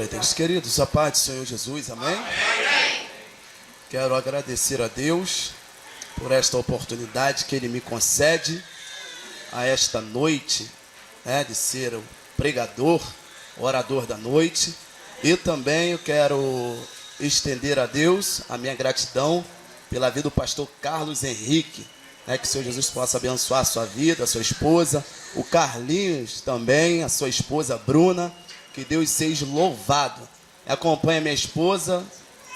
a Deus. Queridos, a paz do Senhor Jesus, amém? Quero agradecer a Deus por esta oportunidade que Ele me concede a esta noite, de ser o pregador, orador da noite. E também eu quero estender a Deus a minha gratidão pela vida do pastor Carlos Henrique, que o Senhor Jesus possa abençoar a sua vida, a sua esposa, o Carlinhos também, a sua esposa Bruna, que Deus seja louvado. Acompanhe a minha esposa,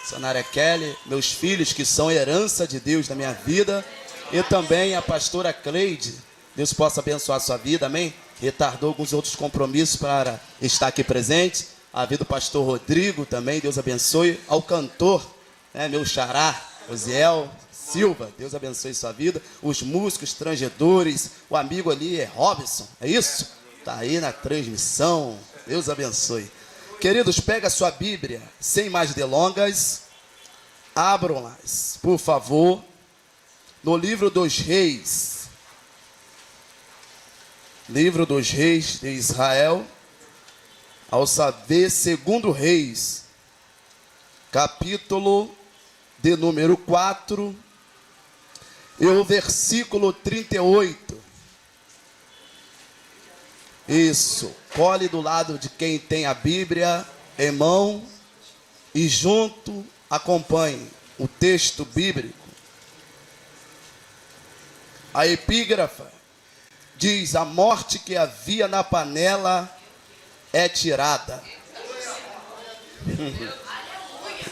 Sonária Kelly, meus filhos que são herança de Deus na minha vida, e também a pastora Cleide. Deus possa abençoar a sua vida, amém? Retardou alguns outros compromissos para estar aqui presente. A vida do pastor Rodrigo também, Deus abençoe. Ao cantor, meu xará, Osiel Silva, Deus abençoe sua vida. Os músicos, estrangedores, o amigo ali é Robson, é isso? Está aí na transmissão, Deus abençoe. Queridos, pega a sua Bíblia, sem mais delongas, abram-las, por favor, no livro dos Reis. Livro dos Reis de Israel, ao saber, segundo Reis, capítulo de número 4, e o versículo 38. Isso, colhe do lado de quem tem a Bíblia em mão e junto acompanhe o texto bíblico. A epígrafe diz: a morte que havia na panela é tirada.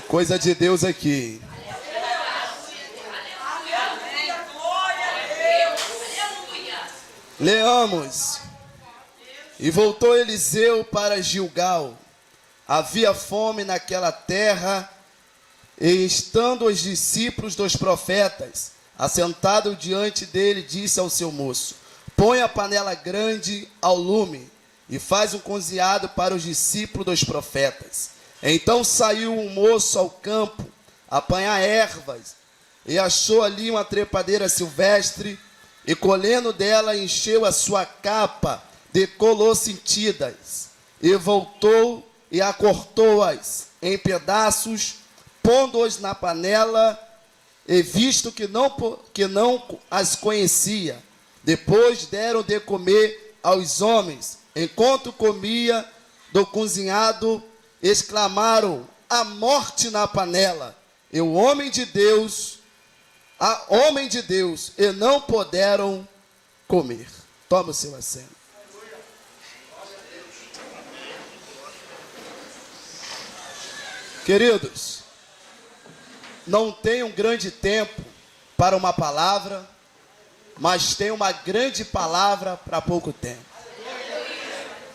Coisa de Deus aqui. Leamos. E voltou Eliseu para Gilgal. Havia fome naquela terra, e estando os discípulos dos profetas assentados diante dele, disse ao seu moço: põe a panela grande ao lume e faz um cozinhado para os discípulos dos profetas. Então saiu o moço ao campo, apanhar ervas, e achou ali uma trepadeira silvestre, e colhendo dela encheu a sua capa de colossíntidas, e voltou e acortou-as em pedaços, pondo-os na panela, e visto que não as conhecia, depois deram de comer aos homens. Enquanto comia do cozinhado, exclamaram: a morte na panela, e o homem de Deus, e não puderam comer. Toma o seu assento. Queridos, não tem um grande tempo para uma palavra, mas tem uma grande palavra para pouco tempo.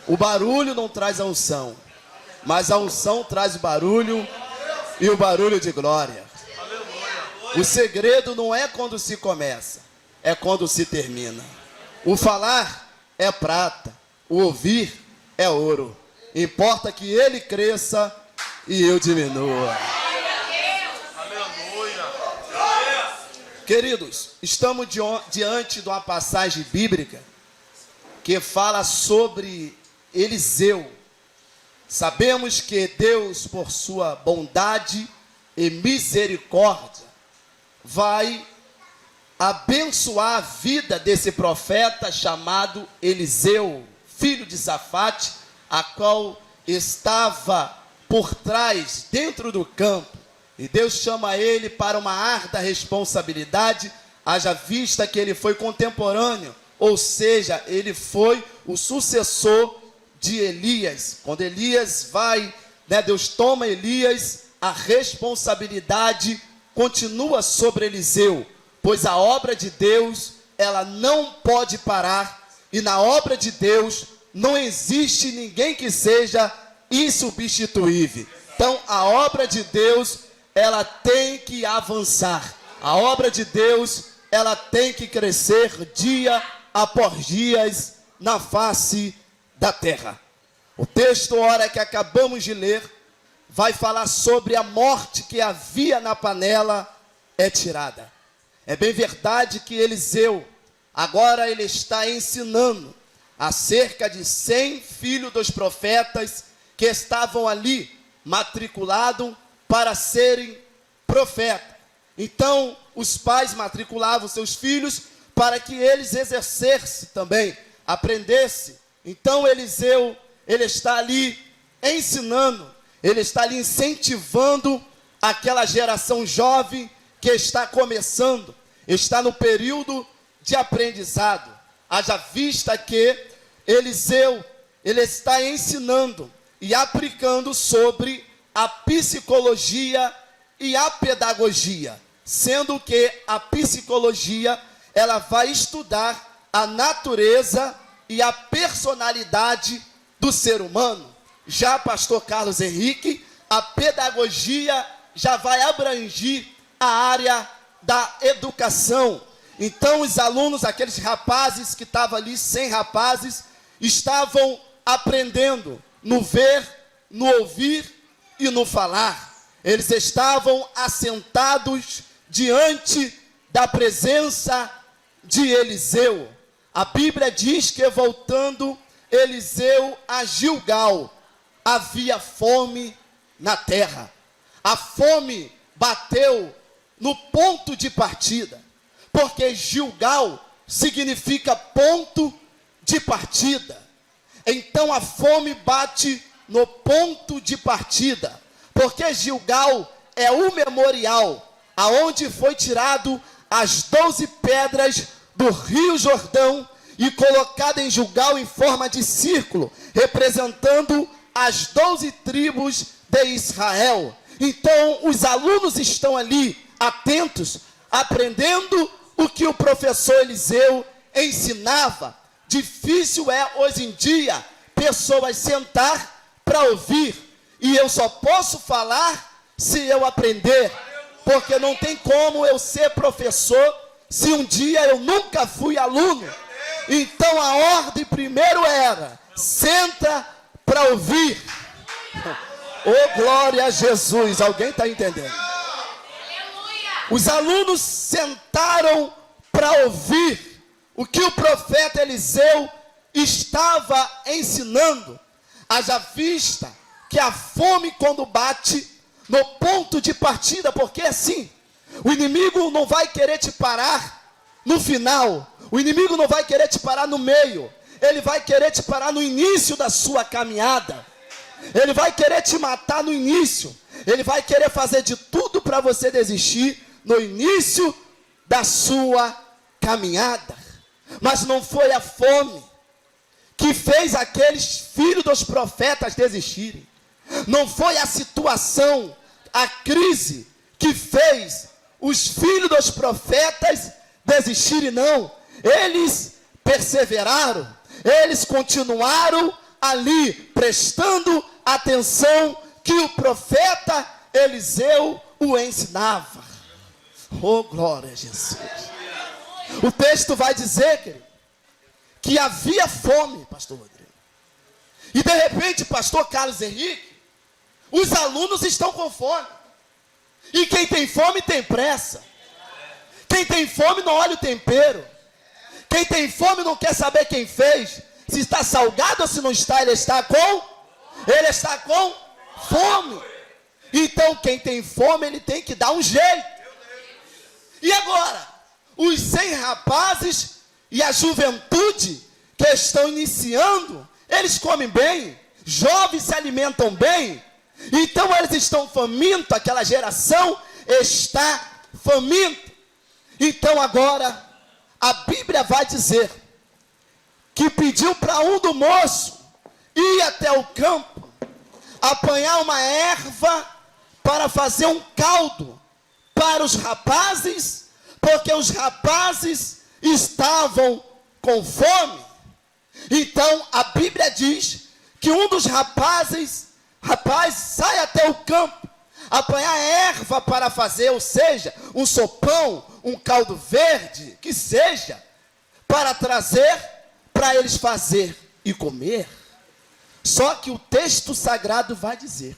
O barulho não traz a unção, mas a unção traz o barulho, e o barulho de glória. O segredo não é quando se começa, é quando se termina. O falar é prata, o ouvir é ouro. Importa que ele cresça e eu diminua. Queridos, estamos diante de uma passagem bíblica que fala sobre Eliseu. Sabemos que Deus, por sua bondade e misericórdia, vai abençoar a vida desse profeta chamado Eliseu, filho de Safate, a qual estava por trás, dentro do campo. E Deus chama ele para uma árdua responsabilidade, haja vista que ele foi contemporâneo, ou seja, ele foi o sucessor de Elias. Quando Elias vai, Deus toma Elias, a responsabilidade continua sobre Eliseu, pois a obra de Deus, ela não pode parar, e na obra de Deus não existe ninguém que seja insubstituível. Então a obra de Deus, ela tem que avançar. A obra de Deus, ela tem que crescer dia após dias na face da terra. O texto, ora, que acabamos de ler, vai falar sobre a morte que havia na panela é tirada. É bem verdade que Eliseu, agora ele está ensinando acerca de 100 filhos dos profetas que estavam ali matriculados para serem profetas. Então, os pais matriculavam seus filhos para que eles exercessem também, aprendessem. Então, Eliseu, ele está ali ensinando, ele está ali incentivando aquela geração jovem que está começando, está no período de aprendizado. Haja vista que Eliseu, ele está ensinando e aplicando sobre a psicologia e a pedagogia, sendo que a psicologia, ela vai estudar a natureza e a personalidade do ser humano. Já pastor Carlos Henrique, a pedagogia já vai abranger a área da educação. Então os alunos, aqueles rapazes que estavam ali, 100 rapazes, estavam aprendendo no ver, no ouvir e no falar. Eles estavam assentados diante da presença de Eliseu. A Bíblia diz que, voltando Eliseu a Gilgal, havia fome na terra. A fome bateu no ponto de partida, porque Gilgal significa ponto de partida. Então a fome bate no ponto de partida, porque Gilgal é o memorial aonde foi tirado as 12 pedras do Rio Jordão e colocada em Gilgal em forma de círculo, representando as 12 tribos de Israel. Então os alunos estão ali atentos, aprendendo o que o professor Eliseu ensinava. Difícil é hoje em dia pessoas sentar para ouvir, e eu só posso falar se eu aprender, porque não tem como eu ser professor se um dia eu nunca fui aluno. Então a ordem primeiro era: senta para ouvir. Oh, glória a Jesus! Alguém está entendendo? Os alunos sentaram para ouvir o que o profeta Eliseu estava ensinando. Haja vista que a fome, quando bate no ponto de partida, porque assim, o inimigo não vai querer te parar no final, o inimigo não vai querer te parar no meio, ele vai querer te parar no início da sua caminhada. Ele vai querer te matar no início, ele vai querer fazer de tudo para você desistir no início da sua caminhada. Mas não foi a fome que fez aqueles filhos dos profetas desistirem. Não foi a situação, a crise, que fez os filhos dos profetas desistirem, não. Eles perseveraram, eles continuaram ali, prestando atenção que o profeta Eliseu o ensinava. Oh, glória a Jesus. O texto vai dizer, querido, que havia fome, pastor Rodrigo. E de repente, pastor Carlos Henrique, os alunos estão com fome. E quem tem fome tem pressa. Quem tem fome não olha o tempero. Quem tem fome não quer saber quem fez. Se está salgado ou se não está, ele está com fome. Então quem tem fome, ele tem que dar um jeito. E agora, os 100 rapazes e a juventude que estão iniciando, eles comem bem, jovens se alimentam bem, então eles estão famintos, aquela geração está faminta. Então agora, a Bíblia vai dizer que pediu para um do moço ir até o campo, apanhar uma erva para fazer um caldo para os rapazes, porque os rapazes estavam com fome. Então a Bíblia diz que um dos rapazes sai até o campo, apanhar erva para fazer, ou seja, um sopão, um caldo verde, que seja, para trazer, para eles fazer e comer. Só que o texto sagrado vai dizer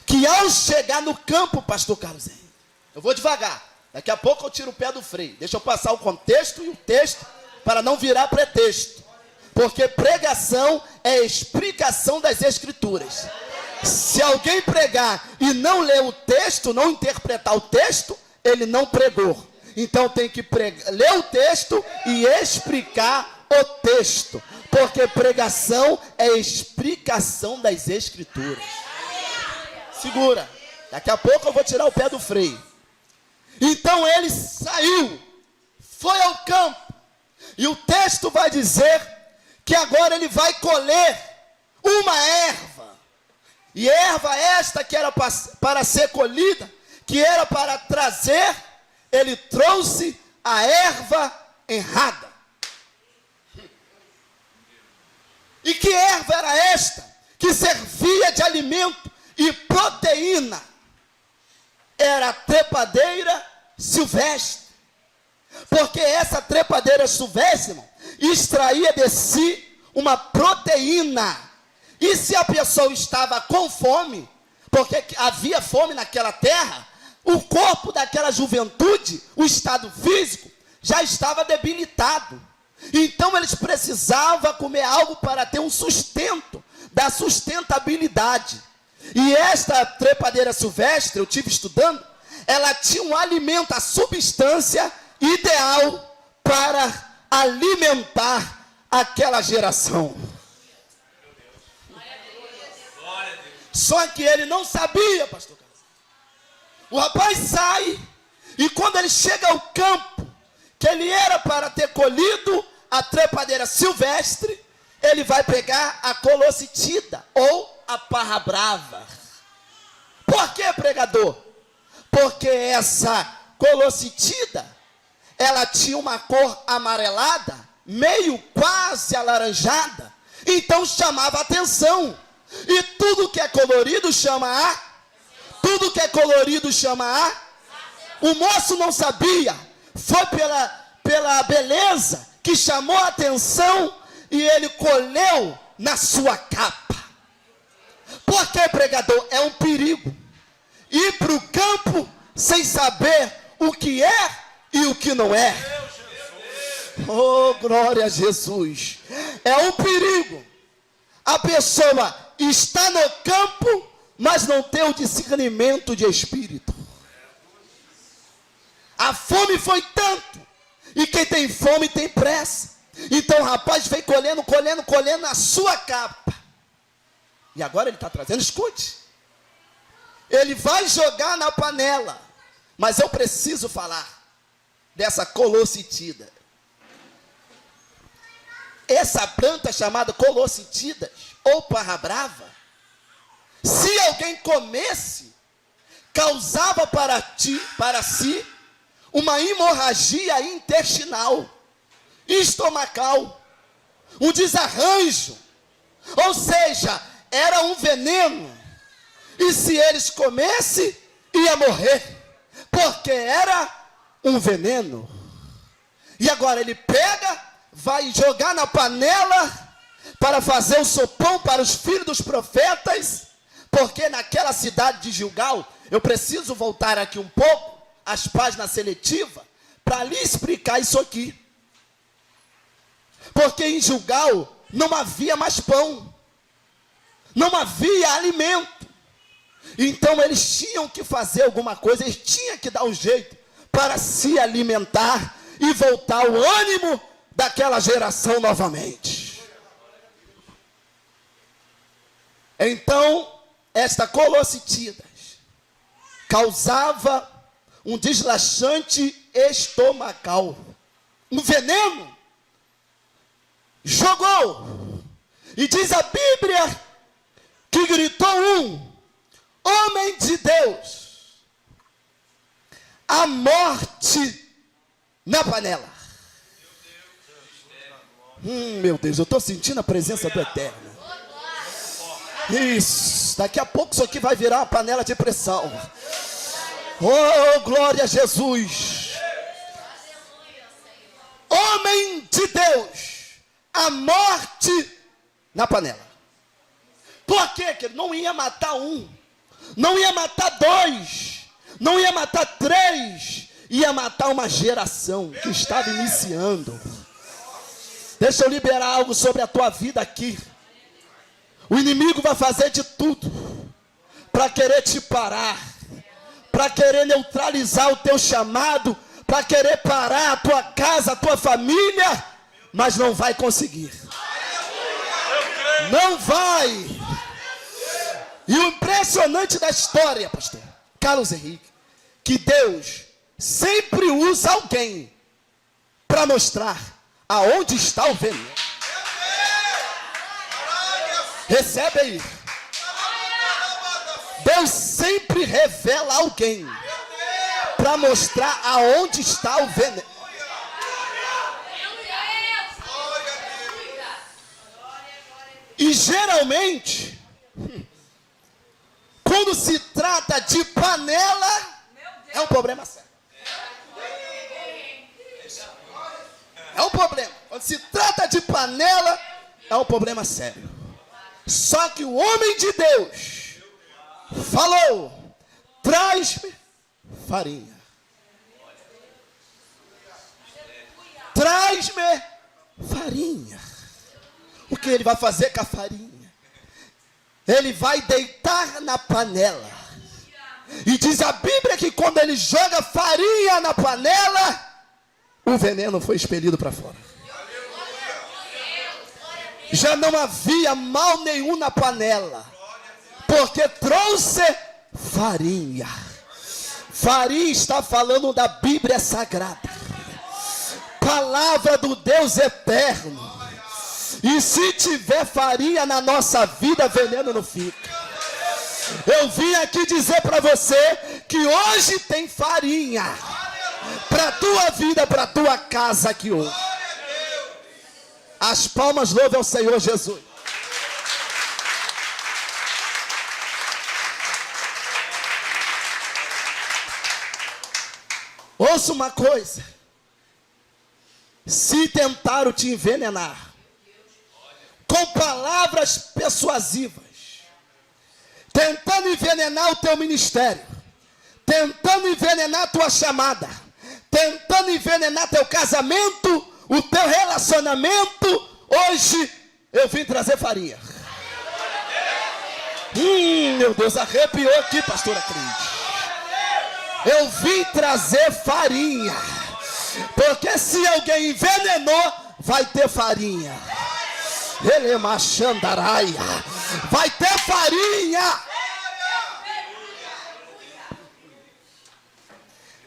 que ao chegar no campo, pastor Carlos Henrique, eu vou devagar, daqui a pouco eu tiro o pé do freio, deixa eu passar o contexto e o texto, para não virar pretexto, porque pregação é explicação das Escrituras. Se alguém pregar e não ler o texto, não interpretar o texto, ele não pregou. Então tem que ler o texto e explicar o texto. Porque pregação é explicação das Escrituras. Segura. Daqui a pouco eu vou tirar o pé do freio. Então ele saiu, foi ao campo. E o texto vai dizer que agora ele vai colher uma erva. E erva esta que era para ser colhida, que era para trazer, ele trouxe a erva errada. E que erva era esta? Que servia de alimento e proteína. Era a trepadeira silvestre. Porque essa trepadeira silvestre, irmão, extraía de si uma proteína. E se a pessoa estava com fome, porque havia fome naquela terra, o corpo daquela juventude, o estado físico, já estava debilitado. Então eles precisavam comer algo para ter um sustento, da sustentabilidade. E esta trepadeira silvestre, eu estive estudando, ela tinha um alimento, a substância ideal para alimentar aquela geração. Só que ele não sabia, pastor Carlos. O rapaz sai, e quando ele chega ao campo, que ele era para ter colhido a trepadeira silvestre, ele vai pegar a colocitida, ou a parra brava. Por que, pregador? Porque essa colocitida, ela tinha uma cor amarelada, meio quase alaranjada, então chamava atenção. E tudo que é colorido chama a... Tudo que é colorido chama a... O moço não sabia, foi pela beleza que chamou a atenção e ele colheu na sua capa. Por que, pregador? É um perigo ir para o campo sem saber o que é e o que não é. Oh, glória a Jesus. É um perigo. A pessoa está no campo, mas não tem o discernimento de espírito. A fome foi tanto, e quem tem fome tem pressa. Então o rapaz veio colhendo na sua capa. E agora ele está trazendo, escute. Ele vai jogar na panela. Mas eu preciso falar dessa colocitida. Essa planta chamada colocitidas, ou parra brava, se alguém comesse, causava para si uma hemorragia intestinal, estomacal, um desarranjo. Ou seja, era um veneno. E se eles comessem, ia morrer, porque era um veneno. E agora ele pega, vai jogar na panela para fazer o sopão para os filhos dos profetas, porque naquela cidade de Gilgal, eu preciso voltar aqui um pouco, as páginas seletivas, para lhe explicar isso aqui. Porque em Gilgal não havia mais pão, não havia alimento. Então eles tinham que fazer alguma coisa, eles tinham que dar um jeito para se alimentar e voltar o ânimo daquela geração novamente. Então, esta colocitidas causava um deslaxante estomacal, um veneno. Jogou, e diz a Bíblia que gritou um homem de Deus, a morte na panela. Meu Deus, eu estou sentindo a presença do Eterno. Isso, daqui a pouco isso aqui vai virar uma panela de pressão. Oh, glória a Jesus. Homem de Deus, a morte na panela. Por quê? Que ele não ia matar um, não ia matar dois, não ia matar três, ia matar uma geração que estava iniciando. Deixa eu liberar algo sobre a tua vida aqui. O inimigo vai fazer de tudo para querer te parar, para querer neutralizar o teu chamado, para querer parar a tua casa, a tua família, mas não vai conseguir. Não vai. E o impressionante da história, pastor Carlos Henrique, que Deus sempre usa alguém para mostrar aonde está o veneno. Recebe aí. Deus sempre revela alguém para mostrar aonde está o veneno. E geralmente, quando se trata de panela, é um problema sério. É um problema. Quando se trata de panela, é um problema sério. Só que o homem de Deus falou: traz-me farinha. Traz-me farinha. O que ele vai fazer com a farinha? Ele vai deitar na panela. E diz a Bíblia que quando ele joga farinha na panela, o veneno foi expelido para fora. Já não havia mal nenhum na panela, porque trouxe farinha. Farinha está falando da Bíblia Sagrada, palavra do Deus eterno. E se tiver farinha na nossa vida, veneno não fica. Eu vim aqui dizer para você que hoje tem farinha para a tua vida, para a tua casa aqui hoje. As palmas louvam ao Senhor Jesus. Ouça uma coisa. Se tentaram te envenenar com palavras persuasivas, tentando envenenar o teu ministério, tentando envenenar a tua chamada, tentando envenenar teu casamento, o teu relacionamento, hoje eu vim trazer farinha. Meu Deus, arrepiou aqui, pastora Cris. Eu vim trazer farinha, porque se alguém envenenou, vai ter farinha. Ele é machandaraia, vai ter farinha.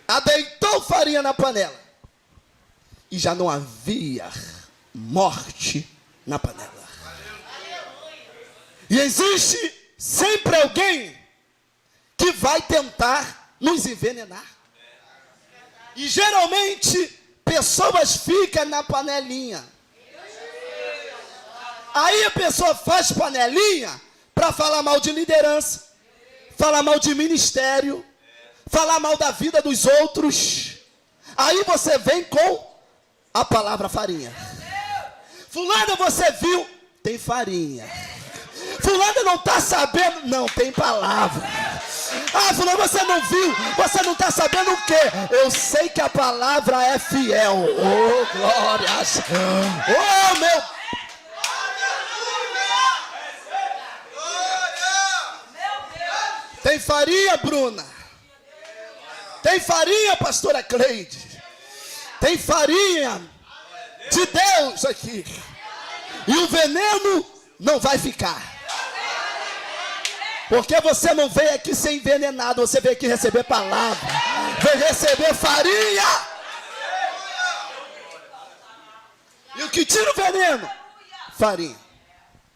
Adeitou farinha na panela e já não havia morte na panela. E existe sempre alguém que vai tentar nos envenenar. E geralmente pessoas ficam na panelinha. Aí a pessoa faz panelinha para falar mal de liderança, falar mal de ministério, falar mal da vida dos outros. Aí você vem com a palavra farinha. Fulano, você viu? Tem farinha. Fulano não está sabendo? Não, tem palavra. Ah, fulano, você não viu? Você não está sabendo o quê? Eu sei que a palavra é fiel. Oh, glórias. Oh, meu. Tem farinha, Bruna? Tem farinha, pastora Cleide? Tem farinha de Deus aqui. E o veneno não vai ficar. Porque você não veio aqui ser envenenado. Você veio aqui receber palavra. Veio receber farinha. E o que tira o veneno? Farinha.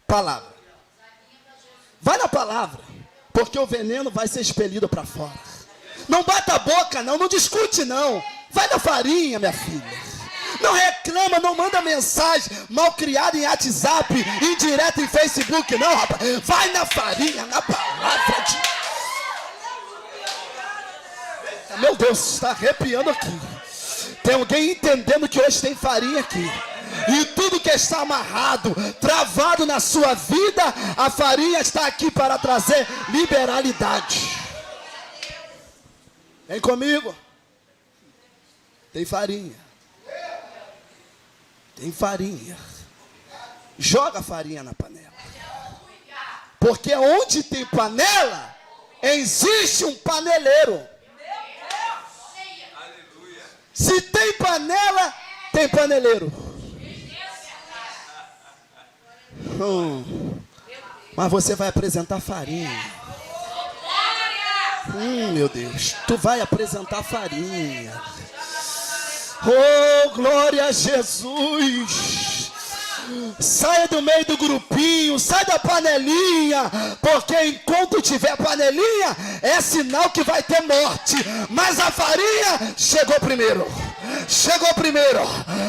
Palavra. Vai na palavra. Porque o veneno vai ser expelido para fora. Não bata a boca não, não discute não. Vai na farinha, minha filha. Não reclama, não manda mensagem mal criada em WhatsApp, indireta em Facebook, não, rapaz. Vai na farinha, na palavra de... Meu Deus, está arrepiando aqui. Tem alguém entendendo que hoje tem farinha aqui. E tudo que está amarrado, travado na sua vida, a farinha está aqui para trazer liberalidade. Vem comigo. Tem farinha. Tem farinha. Joga a farinha na panela. Porque onde tem panela, existe um paneleiro. Se tem panela, tem paneleiro. Mas você vai apresentar farinha. Meu Deus, tu vai apresentar farinha. Oh, glória a Jesus. Saia do meio do grupinho, sai da panelinha, porque enquanto tiver panelinha, é sinal que vai ter morte. Mas a farinha chegou primeiro. Chegou primeiro.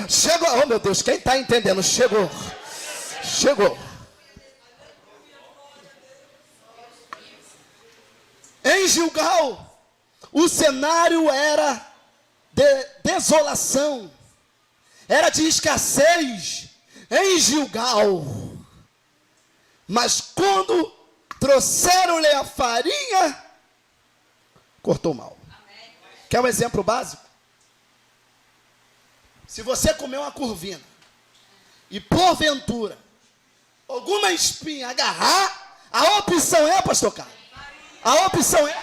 Chegou. Oh, meu Deus, quem está entendendo? Chegou. Chegou. Em Gilgal, o cenário era de desolação, era de escassez em Gilgal. Mas quando trouxeram-lhe a farinha, cortou mal. Quer um exemplo básico? Se você comer uma curvina e porventura alguma espinha agarrar, a opção é, pastor Carlos? A opção é?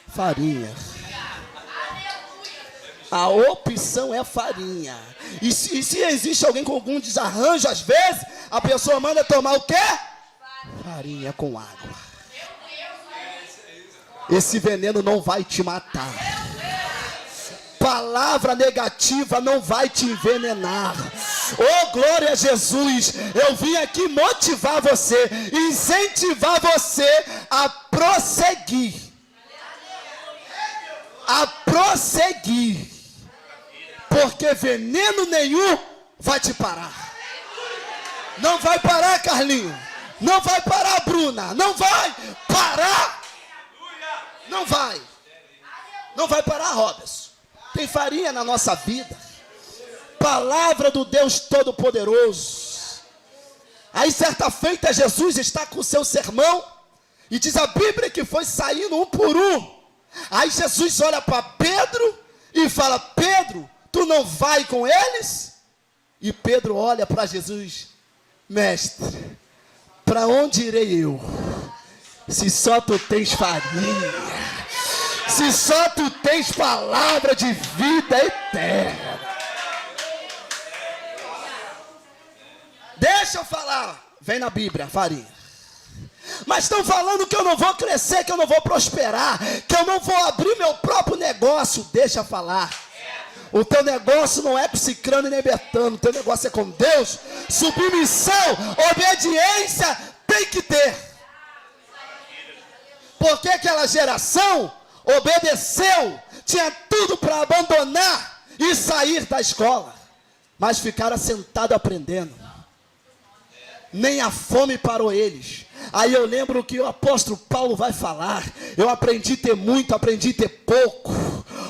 Farinha. A opção é farinha. E se existe alguém com algum desarranjo, às vezes, a pessoa manda tomar o quê? Farinha com água. Esse veneno não vai te matar. Palavra negativa não vai te envenenar. Oh, glória a Jesus. Eu vim aqui motivar você, incentivar você a prosseguir. A prosseguir. Porque veneno nenhum vai te parar. Não vai parar, Carlinho. Não vai parar, Bruna. Não vai parar. Não vai. Não vai parar, Robson. Tem farinha na nossa vida. Palavra do Deus Todo-Poderoso. Aí certa feita Jesus está com o seu sermão e diz a Bíblia que foi saindo um por um. Aí Jesus olha para Pedro e fala: Pedro, tu não vai com eles? E Pedro olha para Jesus: mestre, para onde irei eu? Se só tu tens farinha, se só tu tens palavra de vida eterna. Deixa eu falar. Vem na Bíblia, farinha. Mas estão falando que eu não vou crescer, que eu não vou prosperar, que eu não vou abrir meu próprio negócio. Deixa eu falar. O teu negócio não é com Cicrano e nem Betano. O teu negócio é com Deus. Submissão, obediência tem que ter. Porque aquela geração obedeceu, tinha tudo para abandonar e sair da escola, mas ficaram sentados aprendendo. Nem a fome parou eles. Aí eu lembro que o apóstolo Paulo vai falar: eu aprendi a ter muito, aprendi a ter pouco.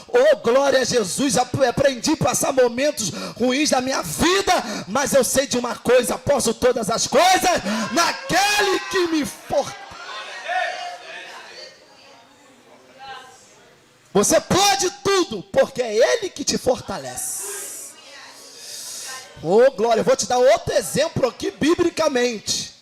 Oh, glória a Jesus, aprendi a passar momentos ruins da minha vida, mas eu sei de uma coisa: posso todas as coisas naquele que me fortalece. Você pode tudo, porque é Ele que te fortalece. Oh, glória, eu vou te dar outro exemplo aqui, biblicamente.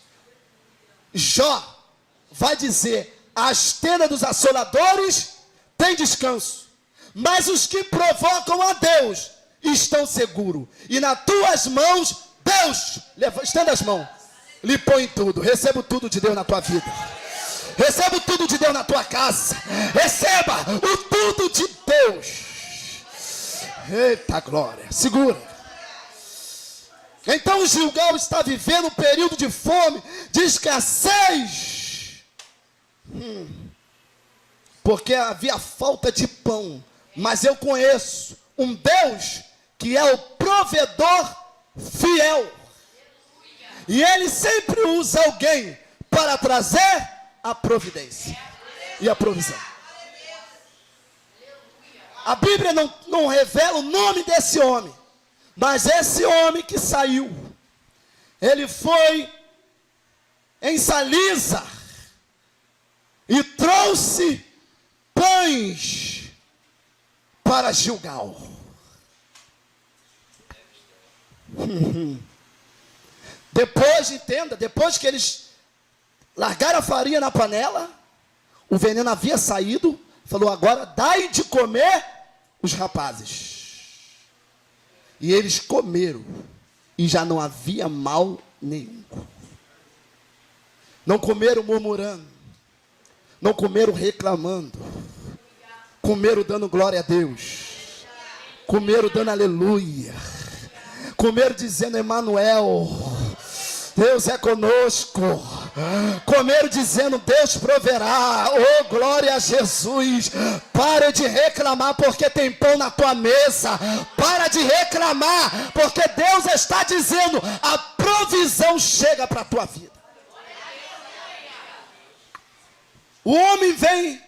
Jó vai dizer: as tendas dos assoladores têm descanso, mas os que provocam a Deus estão seguros. E nas tuas mãos, Deus, estenda as mãos, lhe põe tudo. Receba tudo de Deus na tua vida. Receba o tudo de Deus na tua casa. Receba o tudo de Deus. Eita glória. Segura. Então Gilgal está vivendo um período de fome, de escassez. Porque havia falta de pão. Mas eu conheço um Deus que é o provedor fiel. E Ele sempre usa alguém para trazer a providência e a provisão. A Bíblia não revela o nome desse homem, mas esse homem que saiu, ele foi em Salisa e trouxe pães para Gilgal. Depois, entenda, depois que eles largaram a farinha na panela, o veneno havia saído, falou, agora dai de comer os rapazes. E eles comeram, e já não havia mal nenhum. Não comeram murmurando, não comeram reclamando, comeram dando glória a Deus, comeram dando aleluia, comeram dizendo Emanuel, Deus é conosco, comeram dizendo Deus proverá, oh glória a Jesus. Para de reclamar porque tem pão na tua mesa, para de reclamar porque Deus está dizendo a provisão chega para a tua vida. O homem vem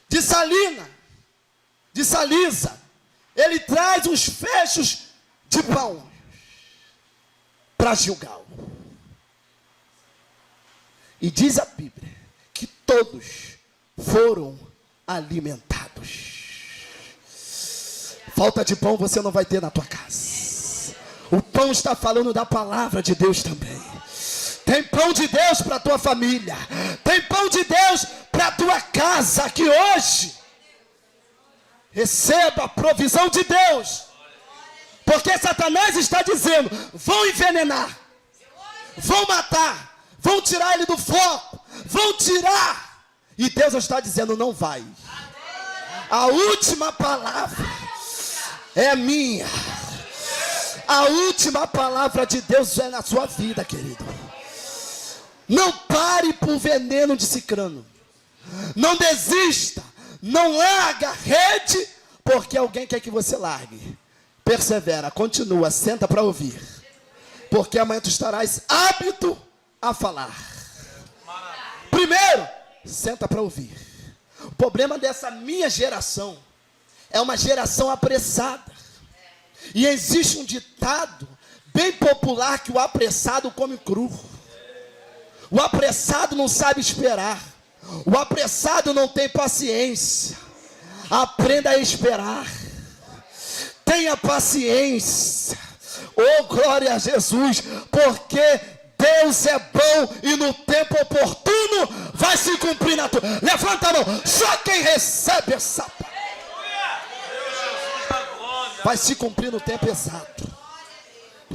de Salisa, ele traz uns fechos de pão para Gilgal. E diz a Bíblia que todos foram alimentados. Falta de pão você não vai ter na tua casa. O pão está falando da palavra de Deus também. Tem pão de Deus para a tua família. Tem pão de Deus para a tua casa. Que hoje receba a provisão de Deus. Porque Satanás está dizendo, vão envenenar, vão matar, vão tirar ele do foco, vão tirar. E Deus está dizendo, não vai. A última palavra é minha. A última palavra de Deus é na sua vida, querido. Não pare por veneno de cicrano. Não desista. Não larga a rede porque alguém quer que você largue. Persevera, continua, senta para ouvir. Porque amanhã tu estarás apto a falar. Primeiro, senta para ouvir. O problema dessa minha geração é uma geração apressada. E existe um ditado bem popular que o apressado come cru. O apressado não sabe esperar. O apressado não tem paciência. Aprenda a esperar. Tenha paciência. Oh, glória a Jesus. Porque Deus é bom e no tempo oportuno vai se cumprir na tua. Levanta a mão. Só quem recebe essa palavra vai se cumprir no tempo exato.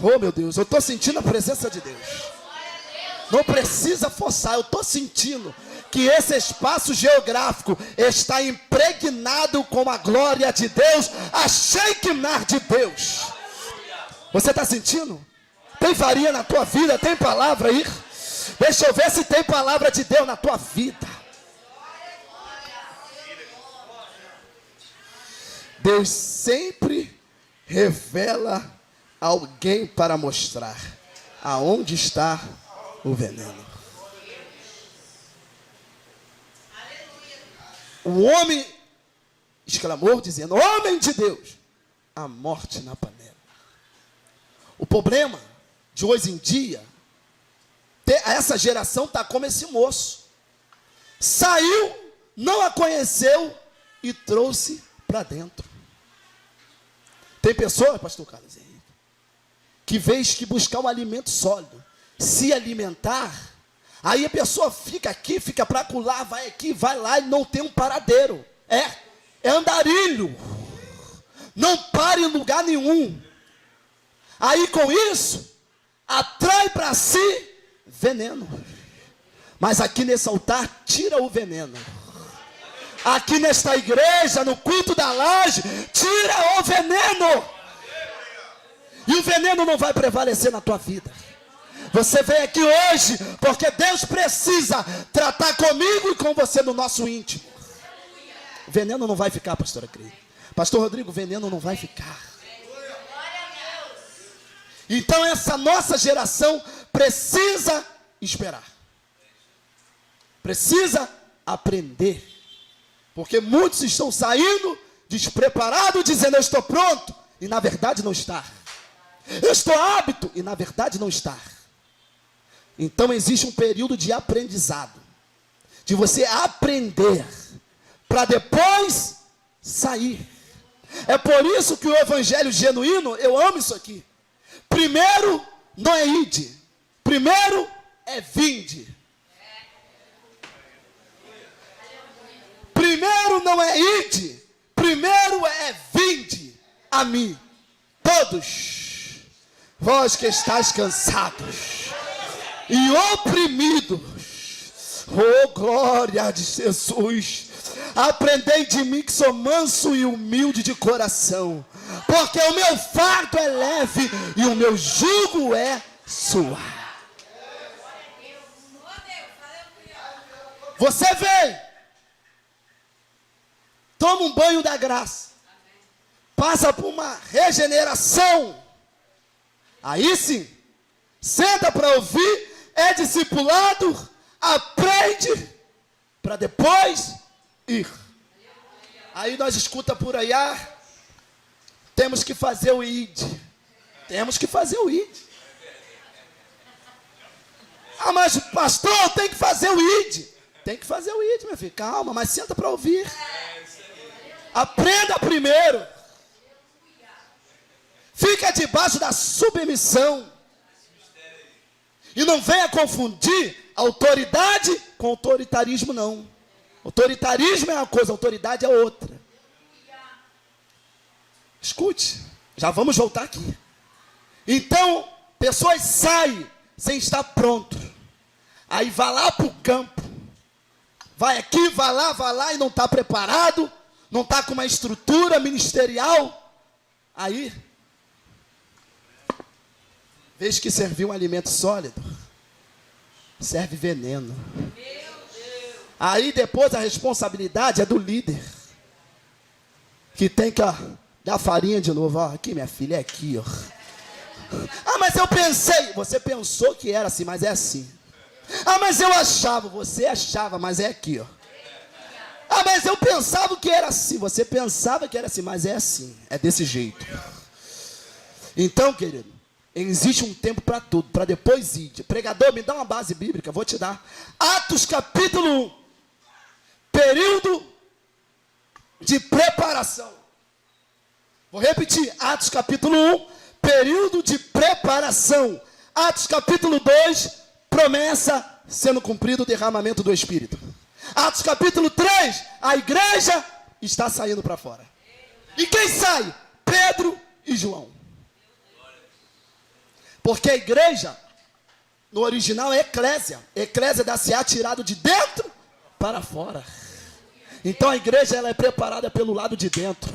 Oh, meu Deus, eu estou sentindo a presença de Deus. Não precisa forçar, eu estou sentindo que esse espaço geográfico está impregnado com a glória de Deus, a Shekinah de Deus. Você está sentindo? Tem farinha na tua vida? Tem palavra aí? Deixa eu ver se tem palavra de Deus na tua vida. Deus sempre revela alguém para mostrar aonde está o veneno. O homem exclamou dizendo, homem de Deus, a morte na panela. O problema de hoje em dia, essa geração está como esse moço. Saiu, não a conheceu e trouxe para dentro. Tem pessoas, pastor Carlos Henrique, que vez que buscar um alimento sólido, se alimentar, aí a pessoa fica aqui, fica para acolá, vai aqui, vai lá e não tem um paradeiro. É andarilho. Não para em lugar nenhum. Aí com isso, atrai para si veneno. Mas aqui nesse altar, tira o veneno. Aqui nesta igreja, no culto da laje, tira o veneno. E o veneno não vai prevalecer na tua vida. Você veio aqui hoje porque Deus precisa tratar comigo e com você no nosso íntimo. Veneno não vai ficar, pastora Cris. Pastor Rodrigo, veneno não vai ficar. Então essa nossa geração precisa esperar. Precisa aprender. Porque muitos estão saindo despreparados, dizendo eu estou pronto, e na verdade não está. Eu estou apto, e na verdade não está. Então existe um período de aprendizado, de você aprender, para depois sair. É por isso que o evangelho genuíno, eu amo isso aqui. Primeiro não é ide, primeiro é vinde. primeiro não é ide, primeiro é vinde a mim, todos, vós que estáis cansados e oprimidos, oh glória de Jesus, aprendei de mim que sou manso e humilde de coração, porque o meu fardo é leve e o meu jugo é suave. Você vem, toma um banho da graça, passa por uma regeneração, aí sim, senta para ouvir, é discipulado, aprende, para depois ir. Aí nós escuta por aí, temos que fazer o ID. Temos que fazer o ID. Mas pastor, tem que fazer o ID. Tem que fazer o ID, meu filho. Calma, mas senta para ouvir. Aprenda primeiro. Fica debaixo da submissão. E não venha confundir autoridade com autoritarismo, não. Autoritarismo é uma coisa, autoridade é outra. Escute, já vamos voltar aqui. Então, pessoas saem sem estar pronto. Aí vai lá para o campo. Vai aqui, vai lá e não está preparado. Não está com uma estrutura ministerial. Aí, vez que serviu um alimento sólido, serve veneno. Aí depois a responsabilidade é do líder, que tem que dar farinha de novo. Aqui minha filha, é aqui, mas eu pensei. Você pensou que era assim, mas é assim. Mas eu achava. Você achava, mas é aqui, mas eu pensava que era assim. Você pensava que era assim, mas é assim. É desse jeito. Então, querido, existe um tempo para tudo, para depois ir. Pregador, me dá uma base bíblica, vou te dar. Atos capítulo 1. Período de preparação. Vou repetir. Atos capítulo 1. Período de preparação. Atos capítulo 2. Promessa sendo cumprido o derramamento do Espírito. Atos capítulo 3. A igreja está saindo para fora. E quem sai? Pedro e João. Porque a igreja, no original, é eclésia. Eclésia dá-se tirado de dentro para fora. Então a igreja, ela é preparada pelo lado de dentro.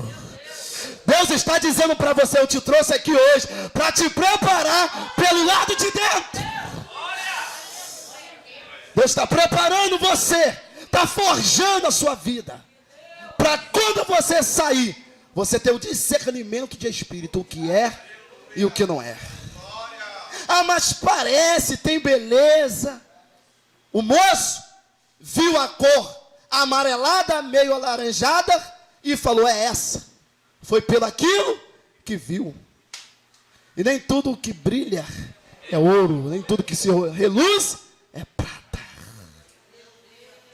Deus está dizendo para você, eu te trouxe aqui hoje para te preparar pelo lado de dentro. Deus está preparando você, está forjando a sua vida, para quando você sair, você ter o discernimento de espírito, o que é e o que não é. Mas parece, tem beleza. O moço viu a cor amarelada, meio alaranjada, e falou, é essa. Foi pelo aquilo que viu. E nem tudo que brilha é ouro, nem tudo que se reluz é prata.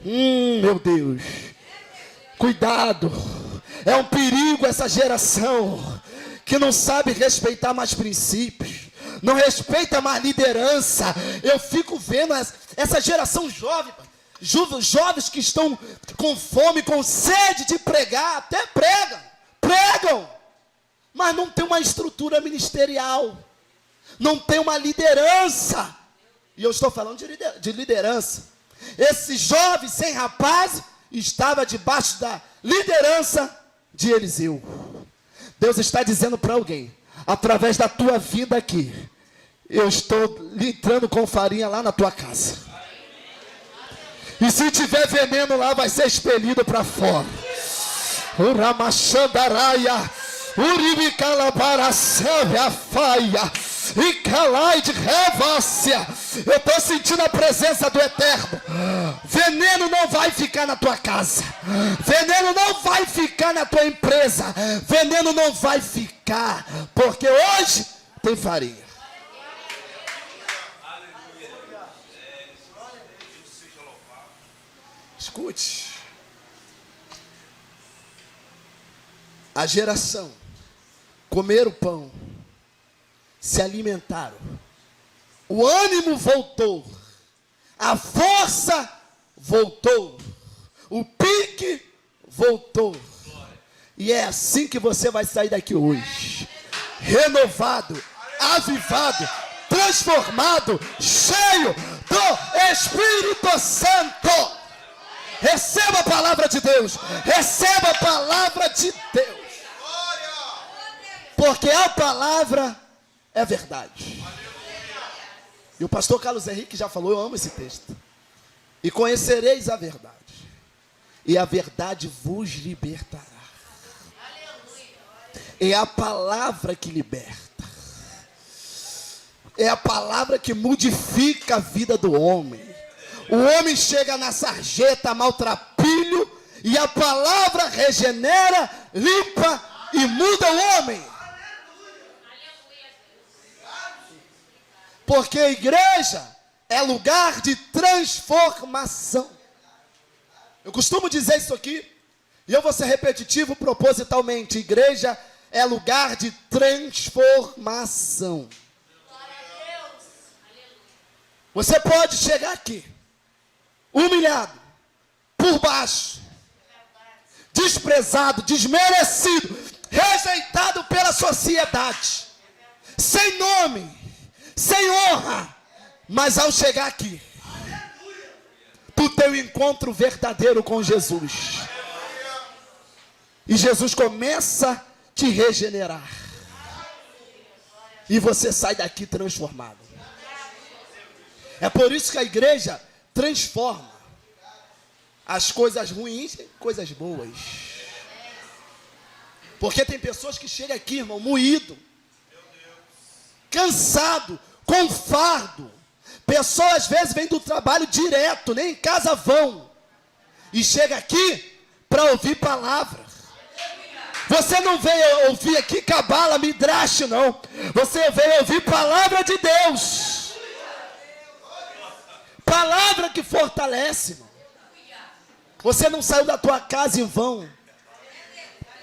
Meu Deus. Cuidado. É um perigo essa geração que não sabe respeitar mais princípios, não respeita mais liderança. Eu fico vendo essa geração jovem, jovens que estão com fome, com sede de pregar, até pregam, mas não tem uma estrutura ministerial, não tem uma liderança. E eu estou falando de liderança. Esse jovem sem rapaz estava debaixo da liderança de Eliseu. Deus está dizendo para alguém, através da tua vida aqui, eu estou entrando com farinha lá na tua casa. E se tiver veneno lá, vai ser expelido para fora. Uramachandaraia, Uribicalabaracévia, faia, e calai de revácia. Eu estou sentindo a presença do Eterno. Veneno não vai ficar na tua casa. Veneno não vai ficar na tua empresa. Veneno não vai ficar, porque hoje tem farinha. Escute. A geração comeram pão, se alimentaram, o ânimo voltou, a força voltou, o pique voltou. E é assim que você vai sair daqui hoje. Renovado, avivado, transformado, cheio do Espírito Santo. Receba a palavra de Deus. Receba a palavra de Deus. Porque a palavra é verdade. E o pastor Carlos Henrique já falou, eu amo esse texto. E conhecereis a verdade. E a verdade vos libertará. É a palavra que liberta. É a palavra que modifica a vida do homem. O homem chega na sarjeta, maltrapilho, e a palavra regenera, limpa e muda o homem. Porque a igreja é lugar de transformação. Eu costumo dizer isso aqui, e eu vou ser repetitivo propositalmente. Igreja é lugar de transformação. Você pode chegar aqui, humilhado, por baixo, desprezado, desmerecido, rejeitado pela sociedade, sem nome, sem honra, mas ao chegar aqui, tu tem um encontro verdadeiro com Jesus, e Jesus começa a te regenerar, e você sai daqui transformado. É por isso que a igreja transforma as coisas ruins em coisas boas. Porque tem pessoas que chegam aqui, irmão, moído, cansado, com fardo. Pessoas às vezes vêm do trabalho direto, nem em casa vão. E chega aqui para ouvir palavra. Você não veio ouvir aqui cabala, midrash, não. Você veio ouvir palavra de Deus. Palavra que fortalece, irmão. Você não saiu da tua casa em vão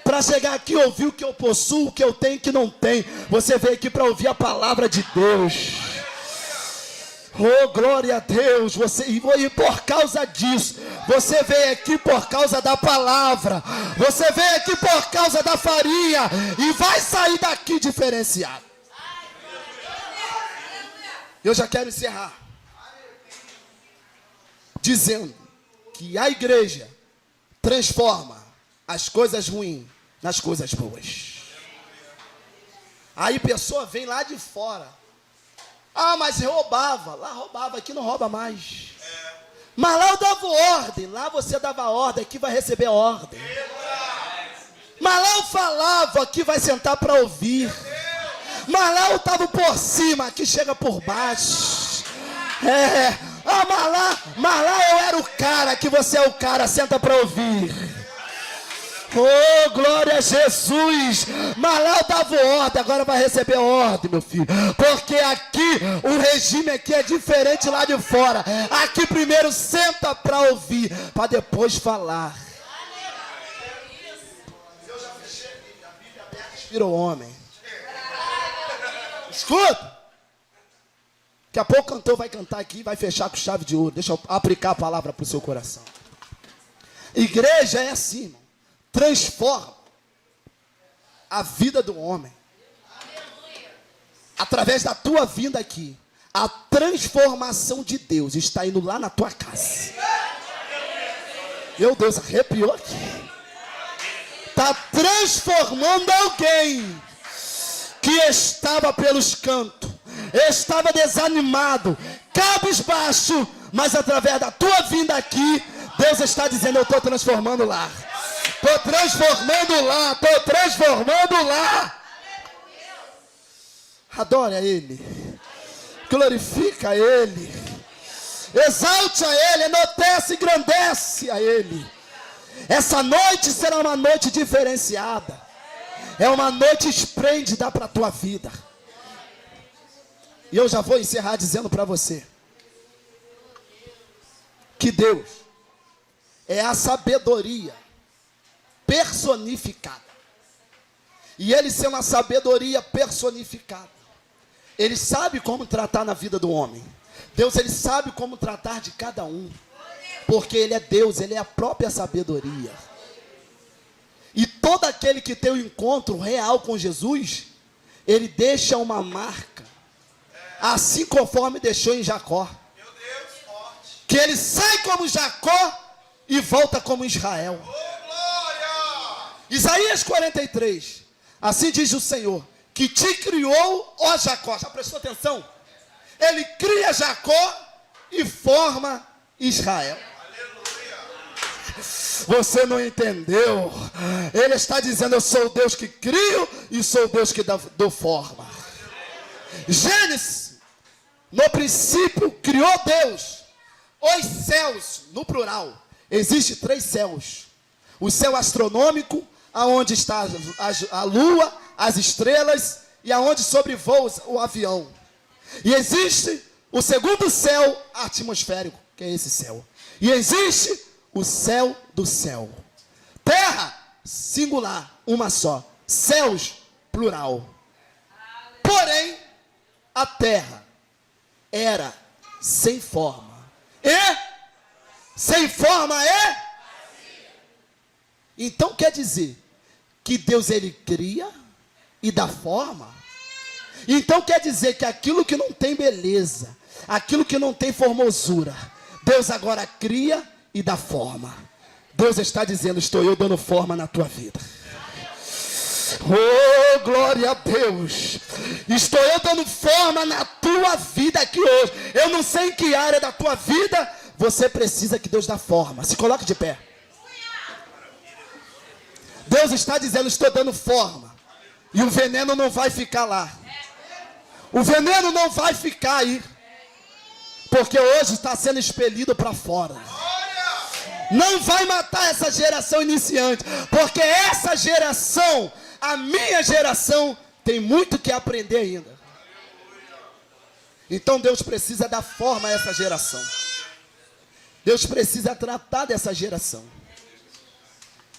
para chegar aqui e ouvir o que eu possuo, o que eu tenho e o que não tem. Você veio aqui para ouvir a palavra de Deus. Oh, glória a Deus. E por causa disso, você veio aqui por causa da palavra. Você veio aqui por causa da farinha. E vai sair daqui diferenciado. Eu já quero encerrar dizendo que a igreja transforma as coisas ruins nas coisas boas. Aí a pessoa vem lá de fora. Ah, mas roubava. Lá roubava, aqui não rouba mais. Mas lá eu dava ordem. Lá você dava ordem, aqui vai receber ordem. Mas lá eu falava, aqui vai sentar para ouvir. Mas lá eu estava por cima, aqui chega por baixo. Ah, mas lá eu era o cara, que você é o cara, senta para ouvir. Oh, glória a Jesus. Mas lá eu dava ordem, agora vai receber ordem, meu filho. Porque aqui, o regime aqui é diferente lá de fora. Aqui primeiro senta para ouvir, para depois falar. Eu já fechei a Bíblia aberta, inspira o homem. Escuta. Daqui a pouco o cantor vai cantar aqui e vai fechar com chave de ouro. Deixa eu aplicar a palavra para o seu coração. Igreja é assim, irmão. Transforma a vida do homem. Através da tua vinda aqui, a transformação de Deus está indo lá na tua casa. Meu Deus, arrepiou aqui. Está transformando alguém que estava pelos cantos, estava desanimado, cabisbaixo, mas através da tua vinda aqui, Deus está dizendo: eu estou transformando lá. Estou transformando lá, estou transformando lá. Adore a Ele, glorifica a Ele, exalte a Ele, enaltece e engrandece a Ele. Essa noite será uma noite diferenciada. É uma noite esplêndida para a tua vida. E eu já vou encerrar dizendo para você que Deus é a sabedoria personificada. E Ele sendo a sabedoria personificada, Ele sabe como tratar na vida do homem. Deus, Ele sabe como tratar de cada um. Porque Ele é Deus, Ele é a própria sabedoria. todo aquele que tem um encontro real com Jesus, ele deixa uma marca, assim conforme deixou em Jacó. Que ele sai como Jacó e volta como Israel. Isaías 43, assim diz o Senhor, que te criou, ó Jacó. Já prestou atenção? Ele cria Jacó e forma Israel. Você não entendeu? Ele está dizendo: eu sou o Deus que crio e sou o Deus que dou forma. Gênesis, no princípio criou Deus os céus, no plural. Existem 3 céus: o céu astronômico, aonde está a lua, as estrelas, e aonde sobrevoa o avião. E existe o segundo céu atmosférico, que é esse céu. E existe o céu do céu. Terra, singular, uma só. Céus, plural. Porém, a terra era sem forma. E sem forma é? Então quer dizer que Deus, ele cria e dá forma. Então quer dizer que aquilo que não tem beleza, aquilo que não tem formosura, Deus agora cria e dá forma. Deus está dizendo: estou eu dando forma na tua vida. Oh, glória a Deus. Estou eu dando forma na tua vida aqui hoje. Eu não sei em que área da tua vida você precisa que Deus dá forma. Se coloque de pé. Deus está dizendo: estou dando forma. E o veneno não vai ficar lá. O veneno não vai ficar aí. Porque hoje está sendo expelido para fora. Não vai matar essa geração iniciante. Porque essa geração, a minha geração, tem muito que aprender ainda. Então Deus precisa dar forma a essa geração. Deus precisa tratar dessa geração.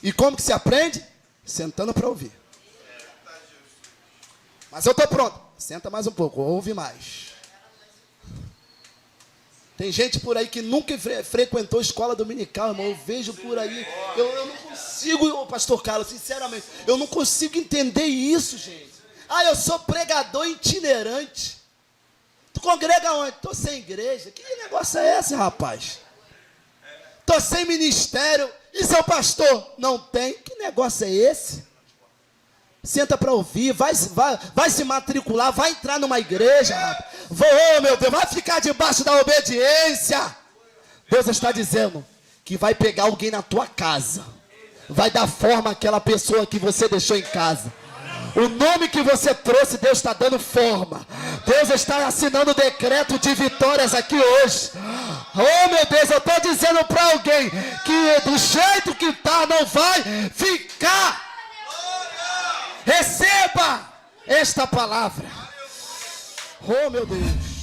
E como que se aprende? Sentando para ouvir. Mas eu estou pronto. Senta mais um pouco, ouve mais. Tem gente por aí que nunca frequentou escola dominical, irmão. Eu vejo por aí. Eu não consigo, pastor Carlos, sinceramente, eu não consigo entender isso, gente. Ah, eu sou pregador itinerante. Tu congrega onde? Estou sem igreja. Que negócio é esse, rapaz? Estou sem ministério. E seu pastor? Não tem. Que negócio é esse? Senta para ouvir, vai se matricular, vai entrar numa igreja, rapaz. Oh, meu Deus, vai ficar debaixo da obediência. Deus está dizendo que vai pegar alguém na tua casa, vai dar forma àquela pessoa que você deixou em casa. O nome que você trouxe, Deus está dando forma. Deus está assinando decreto de vitórias aqui hoje. Oh, meu Deus, eu estou dizendo para alguém que do jeito que está não vai ficar. Receba esta palavra. Oh, meu Deus.